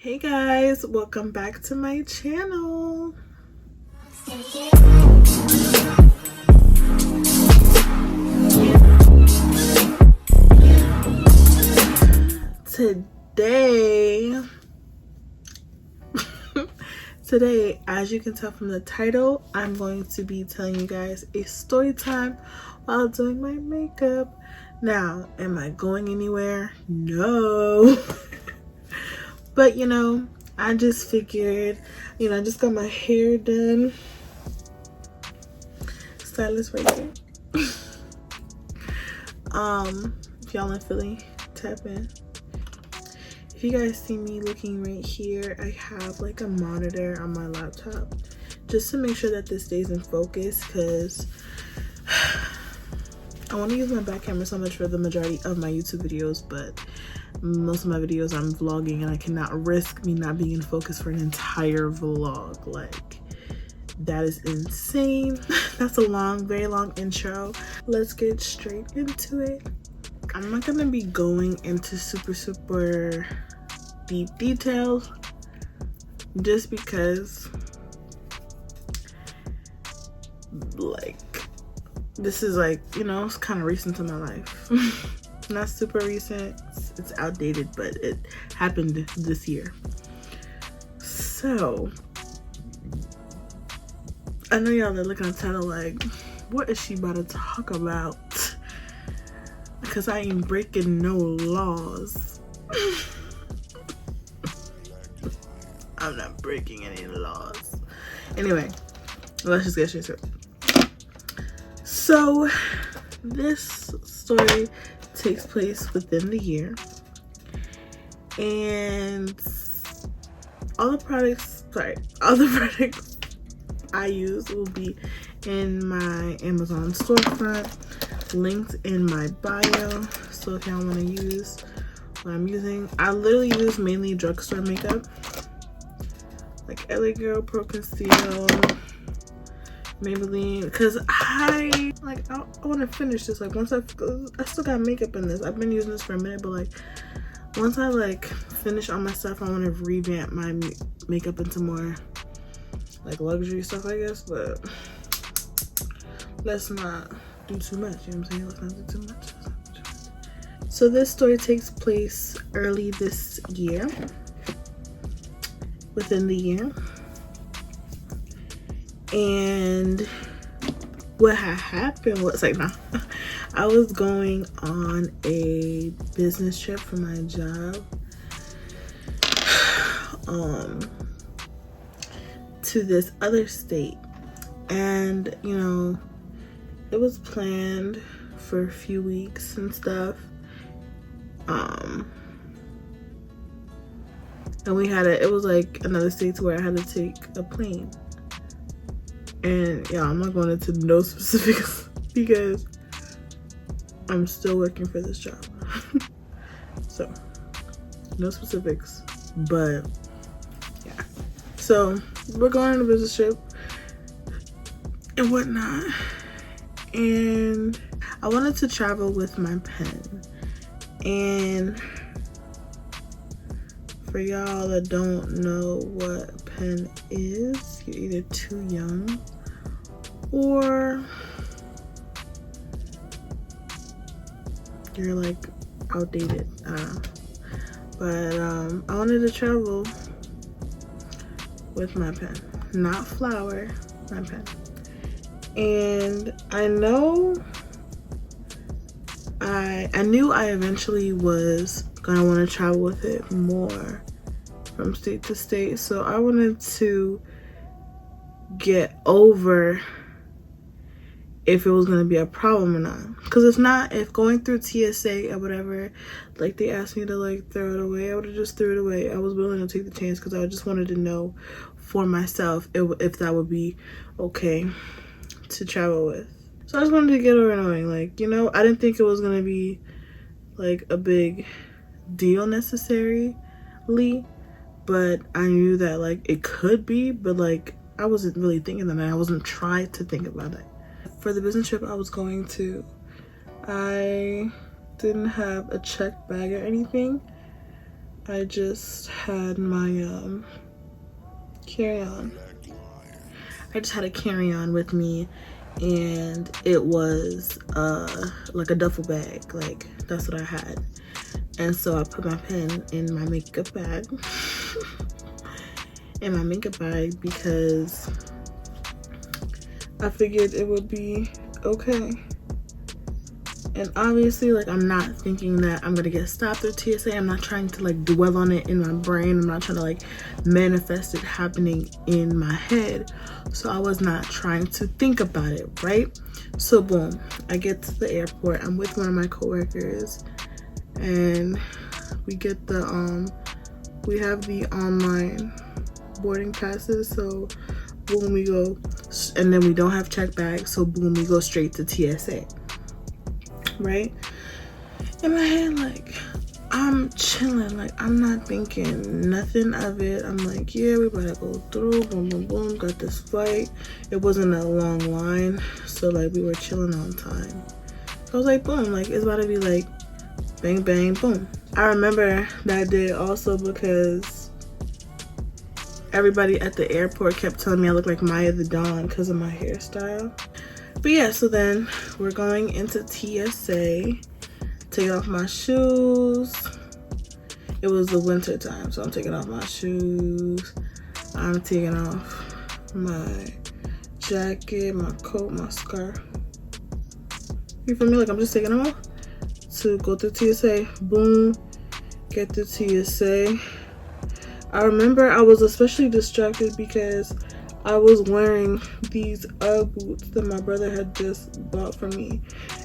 Hey guys, welcome back to my channel. Today, as you can tell from the title, I'm going to be telling you guys a story time while doing my makeup. Now, am I going anywhere? No. But I just figured, I just got my hair done. Stylist right there. If y'all in Philly, tap in. If you guys see me looking right here, I have like a monitor on my laptop just to make sure that this stays in focus, because I want to use my back camera so much for the majority of my YouTube videos, but most of my videos I'm vlogging and I cannot risk me not being in focus for an entire vlog. Like, that is insane. That's a very long intro. Let's get straight into it. I'm not gonna be going into super deep details just because like this is like, it's kind of recent in my life. Not super recent, it's outdated, but it happened this year. So I know y'all are looking at the title like, what is she about to talk about? Because I ain't breaking no laws. I'm not breaking any laws. Anyway, let's just get straight to it. So this story takes place within the year, and all the products I use will be in my Amazon storefront, linked in my bio. So if y'all want to use what I'm using, I literally use mainly drugstore makeup, like LA Girl, Pro Conceal, Maybelline, because I want to finish this. Like, once I still got makeup in this. I've been using this for a minute, but like once I like finish all my stuff, I want to revamp my makeup into more like luxury stuff, I guess. But let's not do too much, you know what I'm saying? Let's not do too much. So this story takes place early this year, within the year. And what had happened was I was going on a business trip for my job to this other state, and it was planned for a few weeks and stuff, and it was like another state to where I had to take a plane. And yeah, I'm not going into no specifics because I'm still working for this job. So no specifics, but yeah. So we're going on a business trip and whatnot, and I wanted to travel with my pen. And for y'all that don't know what a pen is, you're either too young or you're like outdated. I don't know. But I wanted to travel with my pen, not flower, my pen. And I knew I eventually was gonna want to travel with it more from state to state. So I wanted to get over if it was going to be a problem or not. Because if going through TSA or whatever, like they asked me to like throw it away, I would have just threw it away. I was willing to take the chance because I just wanted to know for myself if that would be okay to travel with. So I just wanted to get over knowing, like, I didn't think it was going to be like a big deal necessarily, but I knew that like it could be, but like I wasn't really thinking that. I wasn't trying to think about it. For the business trip I was going to, I didn't have a checked bag or anything, I just had my carry-on. I just had a carry-on with me, and it was like a duffel bag. Like, that's what I had. And so I put my pen in my makeup bag. In my makeup bag, because I figured it would be okay. And obviously, like, I'm not thinking that I'm gonna get stopped through TSA. I'm not trying to like dwell on it in my brain. I'm not trying to like manifest it happening in my head. So I was not trying to think about it, right? So boom, I get to the airport. I'm with one of my coworkers, and we get the we have the online boarding passes. So boom, we go, and then we don't have check bags. So boom, we go straight to TSA. Right? In my head, like, I'm chilling, like, I'm not thinking nothing of it. I'm like, yeah, we better go through, boom, boom, boom, got this flight. It wasn't a long line, so like we were chilling on time. So I was like, boom, like it's about to be like bang, bang, boom. I remember that day also because everybody at the airport kept telling me I look like Maya the Dawn because of my hairstyle. But yeah, so then we're going into TSA, taking off my shoes. It was the winter time, so I'm taking off my shoes. I'm taking off my jacket, my coat, my scarf. You feel me? Like, I'm just taking them off to go through TSA. Boom, get through TSA. I remember I was especially distracted because I was wearing these Ugg boots that my brother had just bought for me,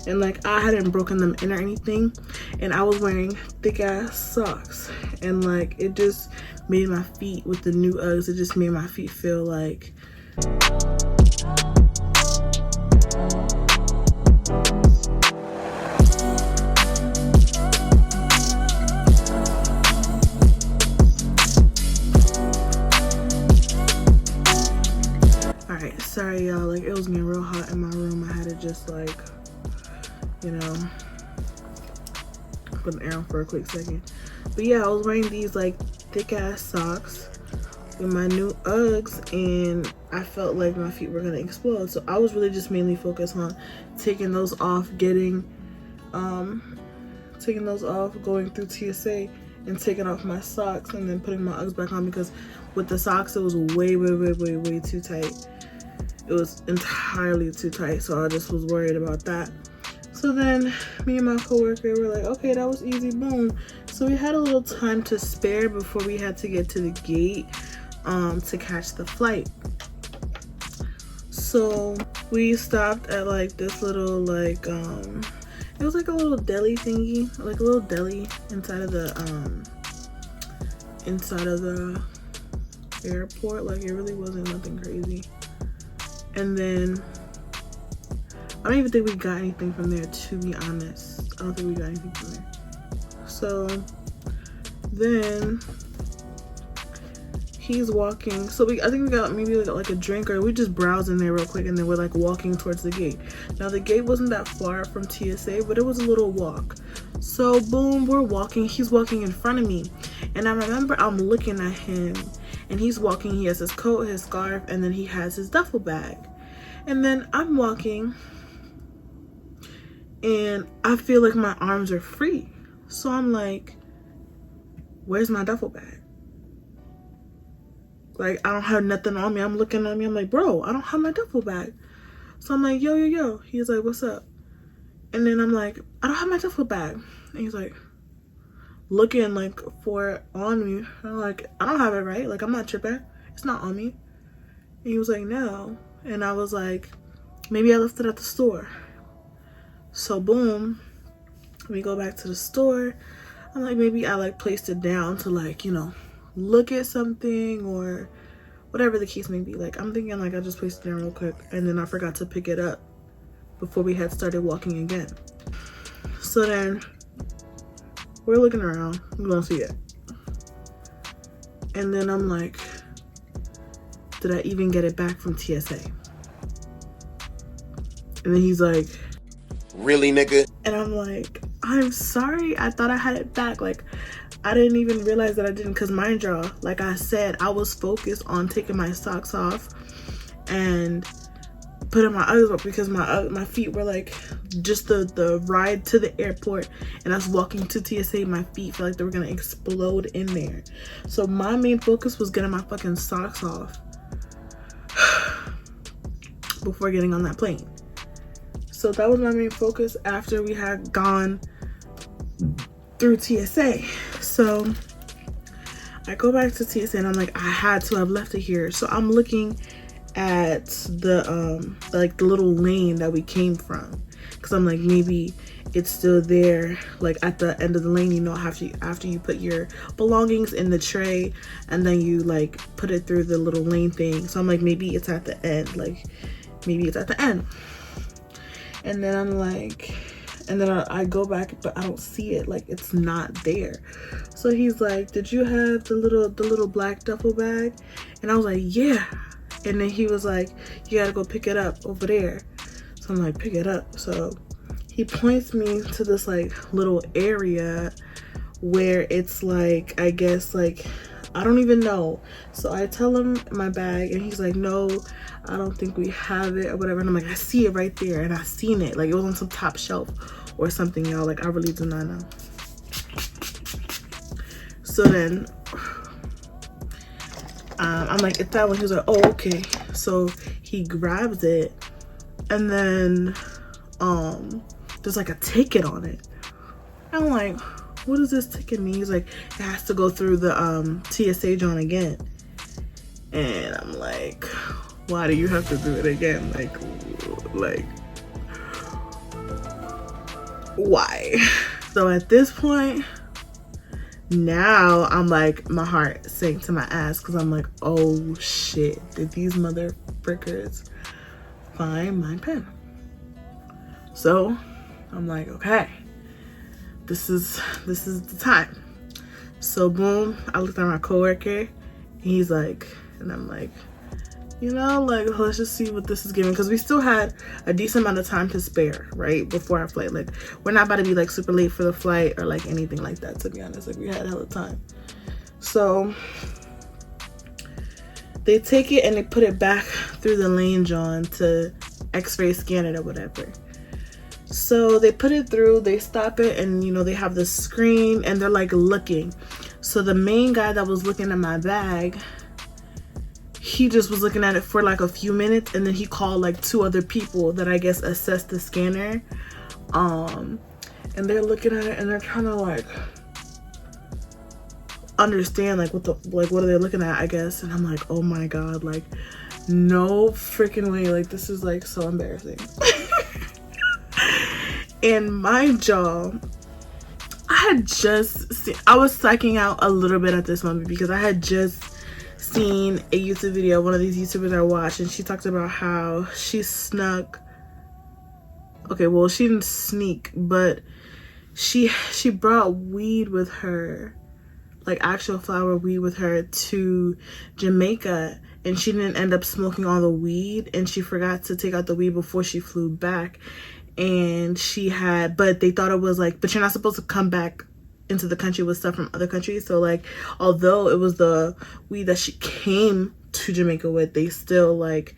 and like I hadn't broken them in or anything, and I was wearing thick ass socks, and like it just made my feet, with the new Uggs, it just made my feet feel like sorry y'all, like it was getting real hot in my room. I had to just like, you know, put an air on for a quick second. But yeah, I was wearing these like thick ass socks with my new Uggs, and I felt like my feet were gonna explode. So I was really just mainly focused on taking those off, taking those off, going through TSA and taking off my socks and then putting my Uggs back on, because with the socks it was way too tight. It was entirely too tight, so I just was worried about that. So then me and my coworker were like, okay, that was easy, boom. So we had a little time to spare before we had to get to the gate to catch the flight. So we stopped at like this little like it was like a little deli thingy, like a little deli inside of the airport. Like it really wasn't nothing crazy. And then I don't even think we got anything from there, to be honest. I don't think we got anything from there. So then he's walking. So I think we got maybe like a drink, or we just browsing there real quick, and then we're like walking towards the gate. Now the gate wasn't that far from TSA, but it was a little walk. So boom, we're walking. He's walking in front of me, and I remember I'm looking at him, and he's walking. He has his coat, his scarf, and then he has his duffel bag. And then I'm walking, and I feel like my arms are free. So I'm like, where's my duffel bag? Like, I don't have nothing on me. I'm looking at me. I'm like, bro, I don't have my duffel bag. So I'm like, yo. He's like, what's up? And then I'm like, I don't have my duffel bag. And he's like, looking like for it on me. I'm like, I don't have it, right? Like, I'm not tripping. It's not on me. And he was like, no. And I was like, maybe I left it at the store. So boom, we go back to the store. I'm like, maybe I like placed it down to like, you know, look at something or whatever the case may be. Like, I'm thinking like I just placed it down real quick, and then I forgot to pick it up before we had started walking again. So then we're looking around, we don't see it. And then I'm like, did I even get it back from TSA? And then he's like, really, nigga? And I'm like, I'm sorry, I thought I had it back. Like, I didn't even realize that I didn't, because mind y'all, like I said, I was focused on taking my socks off and putting my Uggs up, because my feet were like, just the ride to the airport and us walking to TSA, my feet felt like they were gonna explode in there. So my main focus was getting my fucking socks off before getting on that plane. So that was my main focus after we had gone through TSA. So I go back to TSA and I'm like, I had to have left it here. So I'm looking at the like the little lane that we came from, because I'm like, maybe it's still there, like at the end of the lane, you know, after you put your belongings in the tray and then you like put it through the little lane thing. So I'm like, maybe it's at the end, like maybe it's at the end. And then I'm like, and then I go back, but I don't see it, like it's not there. So he's like, did you have the little black duffel bag? And I was like, yeah. And then he was like, you gotta go pick it up over there. So I'm like, pick it up. So he points me to this like little area where it's like, I guess like, I don't even know. So I tell him my bag and he's like, no, I don't think we have it or whatever. And I'm like, I see it right there. And I seen it, like it was on some top shelf or something, y'all. Like I really do not know. So then I'm like, it's that one. He was like, oh, okay. So he grabs it and then there's like a ticket on it. I'm like, what does this ticket mean? He's like, it has to go through the TSA John again. And I'm like, why do you have to do it again? Like why? So at this point, now I'm like, my heart sank to my ass, because I'm like, oh shit, did these motherfuckers find my pen? So I'm like, okay, this is the time. So boom, I looked at my coworker and he's like, and I'm like, you know, like let's just see what this is giving, because we still had a decent amount of time to spare right before our flight. Like we're not about to be like super late for the flight or like anything like that, to be honest. Like we had hella time. So they take it and they put it back through the lane, John, to x-ray scan it or whatever. So they put it through, they stop it, and you know, they have the screen and they're like looking. So the main guy that was looking at my bag, he just was looking at it for like a few minutes, and then he called like 2 other people that I guess assessed the scanner, and they're looking at it and they're trying to like understand like what are they looking at, I guess. And I'm like, oh my god, like no freaking way, like this is like so embarrassing. And mind y'all, I was psyching out a little bit at this moment, because I had just seen a YouTube video, one of these YouTubers I watch, and she talked about how she snuck, okay, well she didn't sneak, but she brought weed with her, like actual flower weed with her to Jamaica, and she didn't end up smoking all the weed, and she forgot to take out the weed before she flew back. And but they thought it was like, but you're not supposed to come back into the country with stuff from other countries. So like, although it was the weed that she came to Jamaica with, they still like,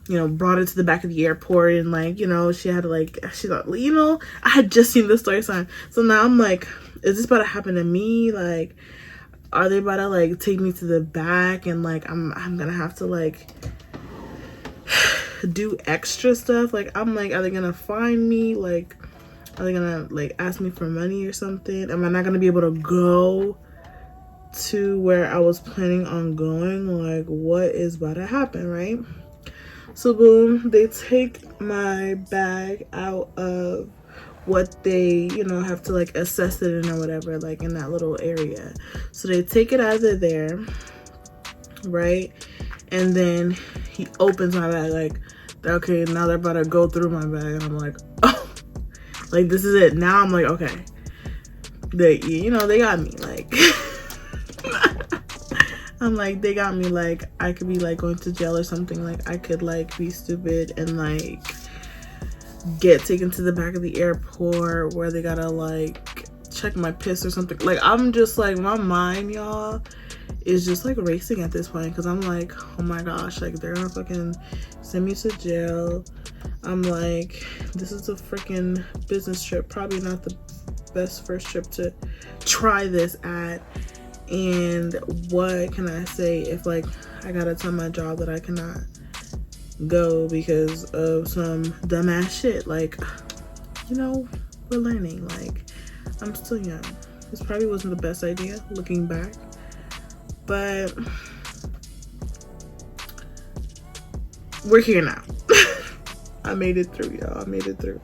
you know, brought it to the back of the airport, and like, you know, she thought, you know, I had just seen this story sign. So now I'm like, is this about to happen to me? Like, are they about to like take me to the back, and like I'm gonna have to like do extra stuff? Like I'm like, are they gonna find me? Like, are they gonna like ask me for money or something? Am I not gonna be able to go to where I was planning on going? Like, what is about to happen, right? So boom, they take my bag out of what they, you know, have to like assess it in or whatever, like in that little area. So they take it out of there, right? And then he opens my bag, like, okay, now they're about to go through my bag. And I'm like, oh, like this is it. Now I'm like, okay, they, you know, they got me, like I'm like, they got me, like I could be like going to jail or something. Like I could like be stupid and like get taken to the back of the airport where they gotta like check my piss or something. Like, I'm just like, my mind, y'all, is just like racing at this point, because I'm like, oh my gosh, like they're gonna fucking send me to jail. I'm like, this is a freaking business trip, probably not the best first trip to try this at. And what can I say if like I gotta tell my job that I cannot go because of some dumbass shit? Like, you know, we're learning. Like, I'm still young. This probably wasn't the best idea looking back, but we're here now. I made it through, y'all. I made it through.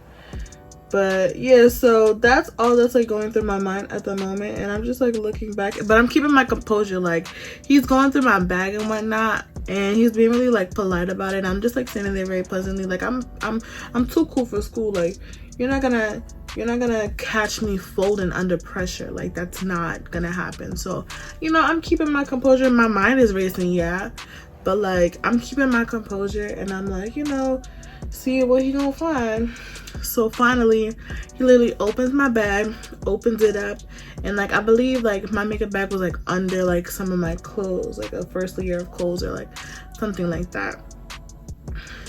But yeah, so that's all that's like going through my mind at the moment, and I'm just like looking back, but I'm keeping my composure. Like, he's going through my bag and whatnot, and he's being really like polite about it. I'm just like standing there very pleasantly, like I'm too cool for school. Like, you're not gonna catch me folding under pressure. Like, that's not gonna happen. So, you know, I'm keeping my composure. My mind is racing, yeah, but like I'm keeping my composure, and I'm like, you know, see what he gonna find. So finally, he literally opens my bag, opens it up, and like I believe like my makeup bag was like under like some of my clothes, like a first layer of clothes or like something like that.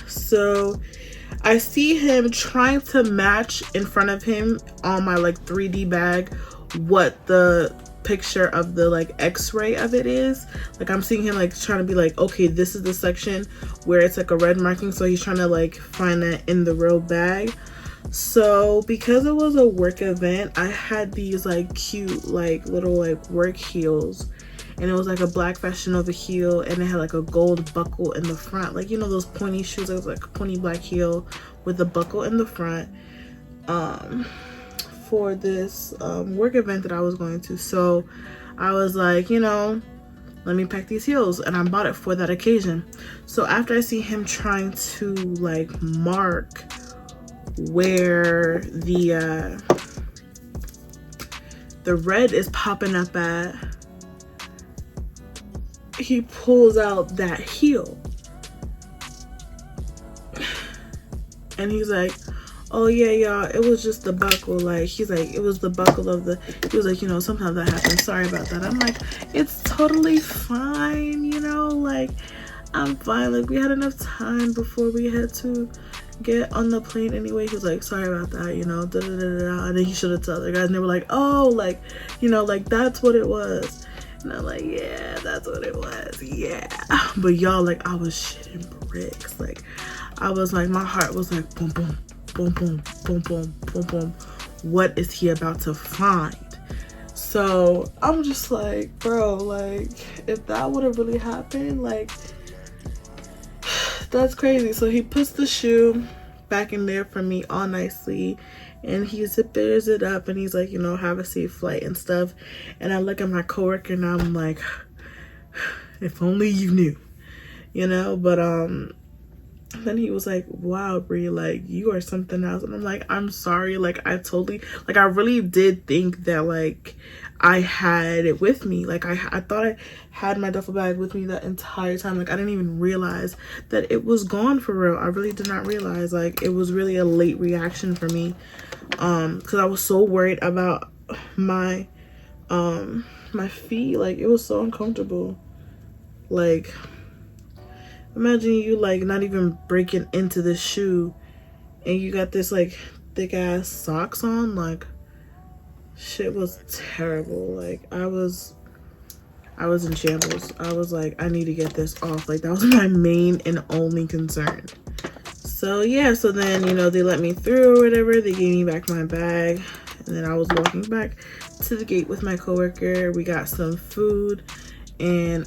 So I see him trying to match in front of him on my like 3D bag what the picture of the like x-ray of it is. Like, I'm seeing him like trying to be like, okay, this is the section where it's like a red marking, so he's trying to like find that in the real bag. So because it was a work event, I had these like cute like little like work heels, and it was like a black Fashion Nova heel, and it had like a gold buckle in the front, like, you know, those pointy shoes. It was like a pointy black heel with a buckle in the front for this work event that I was going to. So I was like, you know, let me pack these heels, and I bought it for that occasion. So after I see him trying to like mark where the red is popping up at, he pulls out that heel, and he's like, oh yeah, y'all, it was just the buckle. Like, he's like, it was the buckle of the, he was like, you know, sometimes that happens, sorry about that. I'm like, it's totally fine, you know, like, I'm fine. Like, we had enough time before we had to get on the plane anyway. He was like, sorry about that, you know, da da da da. And then he should have told the guys, and they were like, oh, like, you know, like, that's what it was. And I'm like, yeah, that's what it was, yeah. But y'all, like, I was shitting bricks. Like, I was like, my heart was like, boom boom boom boom boom boom boom boom. What is he about to find? So I'm just like, bro, like, if that would have really happened, like, that's crazy. So he puts the shoe back in there for me all nicely, and he zippers it up, and he's like, you know, have a safe flight and stuff. And I look at my coworker, and I'm like, if only you knew, you know. But then he was like, wow, Brie, like, you are something else. And I'm like, I'm sorry, like, I totally, like, I really did think that, like, I had it with me. Like, I thought I had my duffel bag with me that entire time. Like, I didn't even realize that it was gone for real. I really did not realize. Like, it was really a late reaction for me, because I was so worried about my my feet. Like, it was so uncomfortable. Like, imagine you like not even breaking into the shoe, and you got this like thick ass socks on. Like, shit was terrible. Like, I was in shambles. I was like, I need to get this off. Like, that was my main and only concern. So yeah, so then, you know, they let me through or whatever. They gave me back my bag, and then I was walking back to the gate with my coworker. We got some food, and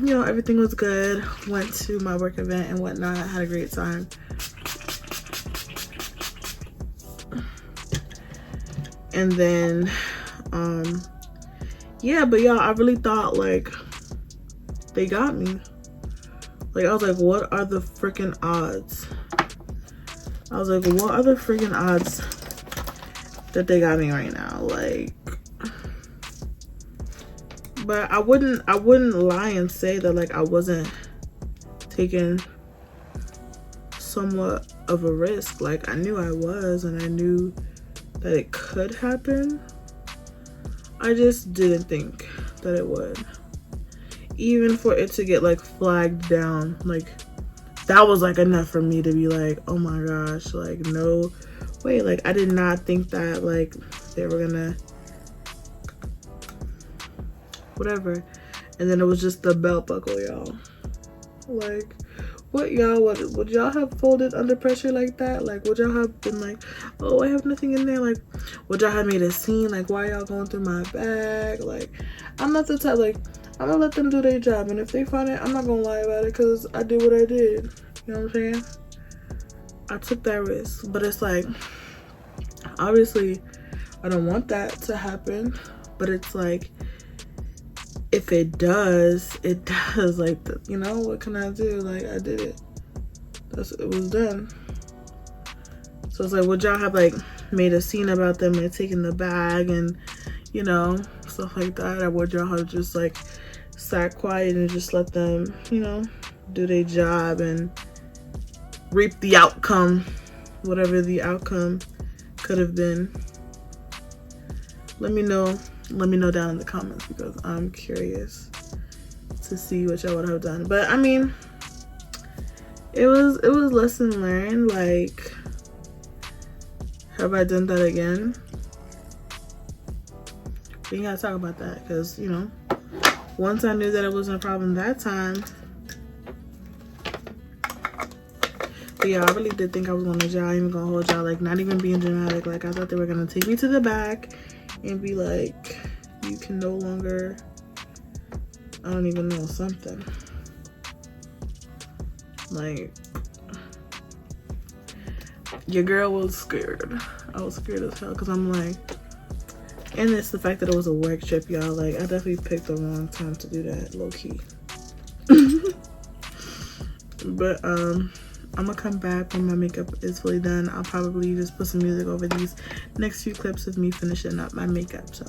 you know, everything was good. Went to my work event and whatnot. Had a great time. And then yeah, but y'all, I really thought like they got me. Like, I was like, what are the freaking odds? I was like, what are the freaking odds that they got me right now? Like, but I wouldn't lie and say that like I wasn't taking somewhat of a risk. Like, I knew I was, and I knew that it could happen. I just didn't think that it would. Even for it to get like flagged down, like that was like enough for me to be like, oh my gosh, like no way. Like I did not think that like they were gonna whatever. And then it was just the belt buckle, y'all. Like what, y'all? Would y'all have folded under pressure like that? Like would y'all have been like, oh, I have nothing in there? Like would y'all have made a scene? Like why y'all going through my bag? Like I'm not the type, like I'm gonna let them do their job, and if they find it, I'm not gonna lie about it because I did what I did. You know what I'm saying? I took that risk, but it's like, obviously, I don't want that to happen, but it's like, if it does, it does. Like, you know, what can I do? Like, I did it. It was done. So it's like, would y'all have like made a scene about them and taking the bag and, you know, stuff like that? Or would y'all have just like sat quiet and just let them, you know, do their job and reap the outcome, whatever the outcome could have been? Let me know down in the comments because I'm curious to see what y'all would have done. But I mean, it was lesson learned. Like, have I done that again? We gotta talk about that because, you know, once I knew that it wasn't a problem that time. But yeah, I really did think I was gonna jail. I ain't even gonna hold y'all, like not even being dramatic. Like I thought they were gonna take me to the back and be like, you can no longer, I don't even know, something. Like, your girl was scared. I was scared as hell because I'm like, and it's the fact that it was a work trip, y'all. Like, I definitely picked the wrong time to do that, low key. But I'm gonna come back when my makeup is fully done. I'll probably just put some music over these next few clips of me finishing up my makeup. So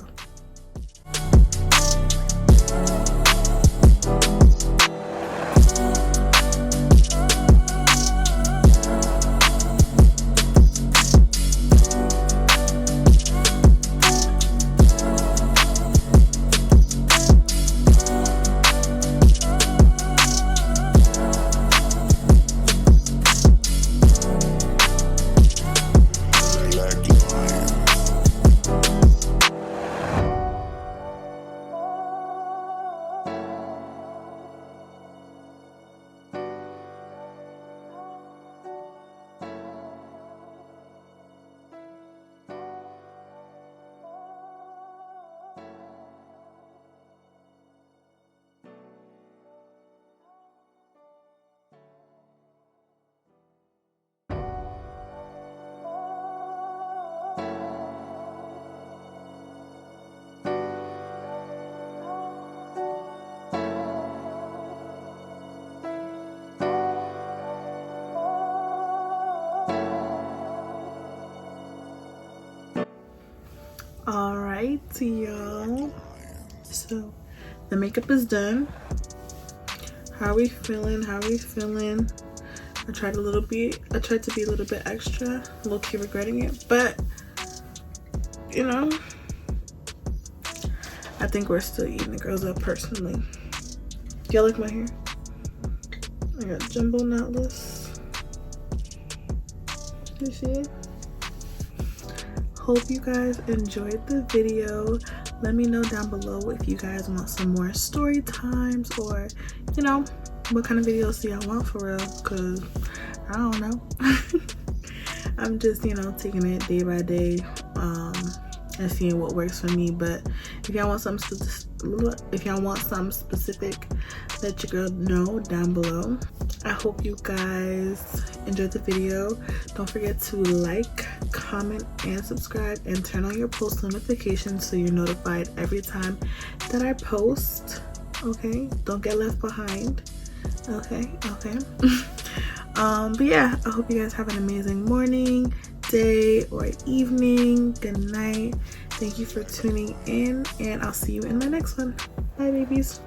alright, y'all, so the makeup is done. How are we feeling? I tried to be a little bit extra, low-key regretting it, but you know, I think we're still eating the girls up personally. Do y'all like my hair? I got jumbo knotless. You see it? Hope you guys enjoyed the video. Let me know down below if you guys want some more story times, or you know, what kind of videos do y'all want for real, because I don't know. I'm just, you know, taking it day by day and seeing what works for me. But if y'all want something specific, let your girl know down below. I hope you guys enjoyed the video. Don't forget to like, comment, and subscribe, and turn on your post notifications so you're notified every time that I post. Okay, don't get left behind. Okay. But yeah, I hope you guys have an amazing morning, day, or evening. Good night. Thank you for tuning in, and I'll see you in my next one. Bye, babies.